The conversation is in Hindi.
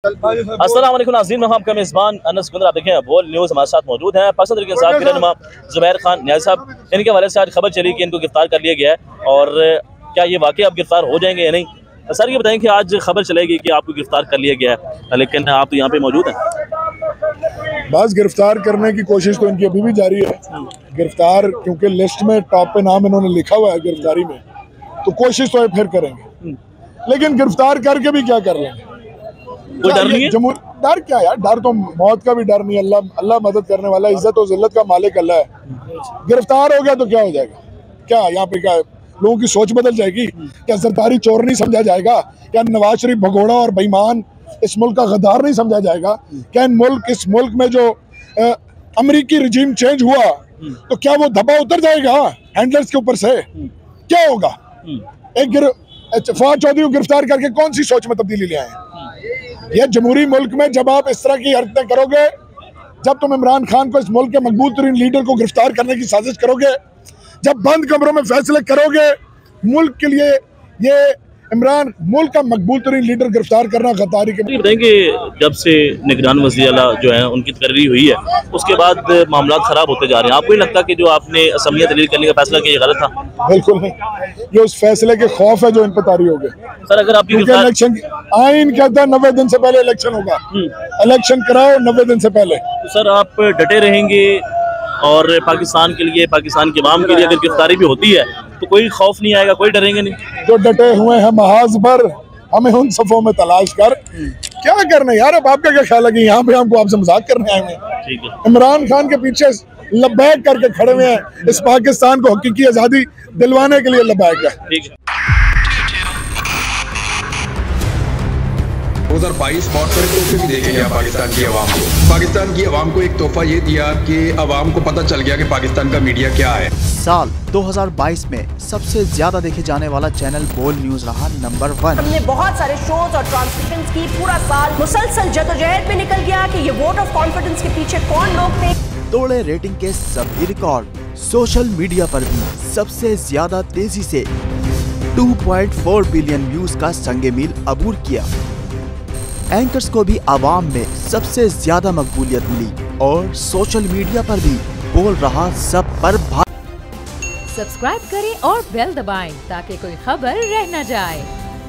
अस्सलाम वालेकुम नाज़रीन, मैं आपका मेज़बान अनस गुंदर। आप देखें बोल न्यूज़ हमारे साथ मौजूद हैं। पाकिस्तान तहरीक इंसाफ के रहनुमा ज़ुबैर खान नियाज़ी साहब, इनके हवाले से आज खबर चली कि इनको गिरफ्तार कर लिया गया है। और क्या ये वाकई अब गिरफ्तार हो जाएंगे या नहीं? सर ये बताएं कि आज खबर चलेगी कि आपको गिरफ्तार कर लिया गया है, लेकिन आप तो यहाँ पे मौजूद हैं। बस गिरफ्तार करने की कोशिश तो इनकी अभी भी जारी है। गिरफ्तार क्योंकि लिस्ट में टॉप पे नाम इन्होंने लिखा हुआ है गिरफ्तारी में, तो कोशिश तो फिर करेंगे, लेकिन गिरफ्तार करके भी क्या कर लेंगे? कोई डर नहीं है? डर क्या यार, डर तो मौत का भी डर नहीं। अल्लाह मदद करने वाला, इज्जत और जिल्लत का मालिक अल्लाह है। गिरफ्तार हो गया तो क्या हो जाएगा? क्या यहाँ पे क्या लोगों की सोच बदल जाएगी? क्या सरदारी चोर नहीं समझा जाएगा? क्या नवाज शरीफ भगोड़ा और बेईमान इस मुल्क का गद्दार नहीं समझा जाएगा? क्या इस मुल्क में जो अमेरिकी रिजीम चेंज हुआ तो क्या वो धब्बा उतर जाएगा हैंडलर्स के ऊपर से? क्या होगा? एक फवाद चौधरी को गिरफ्तार करके कौन सी सोच में तब्दीली ले आए? ये जमहूरी मुल्क में जब आप इस तरह की हरकतें करोगे, जब तुम इमरान खान को, इस मुल्क के मकबूल तरीन लीडर को गिरफ्तार करने की साजिश करोगे, जब बंद कमरों में फैसले करोगे मुल्क के लिए, ये इमरान मुल्क का मकबूल तरीन लीडर गिरफ्तार करना गद्दारी के। बताएंगे जब से निगरान वज़ीर आला जो है उनकी तकरीर हुई है, उसके बाद मामला खराब होते जा रहे हैं। आपको नहीं लगता कि जो आपने असम्बली तहलील करने का फैसला किया गलत था? बिल्कुल नहीं, ये उस फैसले के खौफ है जो इन पर तारी हो गए। सर अगर आपकी इलेक्शन आइन कहता है 90 दिन से पहले इलेक्शन होगा, इलेक्शन कराओ 90 दिन से पहले। तो सर आप डटे रहेंगे और पाकिस्तान के लिए, पाकिस्तान के अवाम के लिए अगर गिरफ्तारी भी होती है तो कोई खौफ नहीं आएगा, कोई डरेंगे नहीं? जो डटे हुए हैं महाज पर, हमें उन सफों में तलाश कर क्या करना यार। अब आपका क्या ख्याल है कि यहाँ पे हमको आपसे मजाक करने आए हुए हैं? ठीक है, इमरान खान के पीछे लबैक करके खड़े हुए हैं, इस पाकिस्तान को हकीकी आजादी दिलवाने के लिए लबैक है। ठीक है। 2022 बहुत सारे तोहफे भी देखे गया पाकिस्तान की आवाम को। पाकिस्तान की आवाम को एक तोहफा ये दिया कि आवाम को पता चल गया कि पाकिस्तान का मीडिया क्या है। साल 2022 में सबसे ज्यादा देखे जाने वाला चैनल बोल न्यूज रहा नंबर 1। हमने बहुत सारे शोज और ट्रांसमिशंस की, पूरा साल मुसलसल जदोजहद में निकल गया कि ये वोट ऑफ कॉन्फिडेंस के पीछे कौन लोग थे। तोड़े रेटिंग के सभी रिकॉर्ड। सोशल मीडिया पर भी सबसे ज्यादा तेजी से 2.4 बिलियन व्यूज का संगे मील अबूर किया। एंकर्स को भी आवाम में सबसे ज्यादा मकबूलियत मिली और सोशल मीडिया पर भी बोल रहा सब पर भारी। सब्सक्राइब करें और बेल दबाएं ताकि कोई खबर रह न जाए।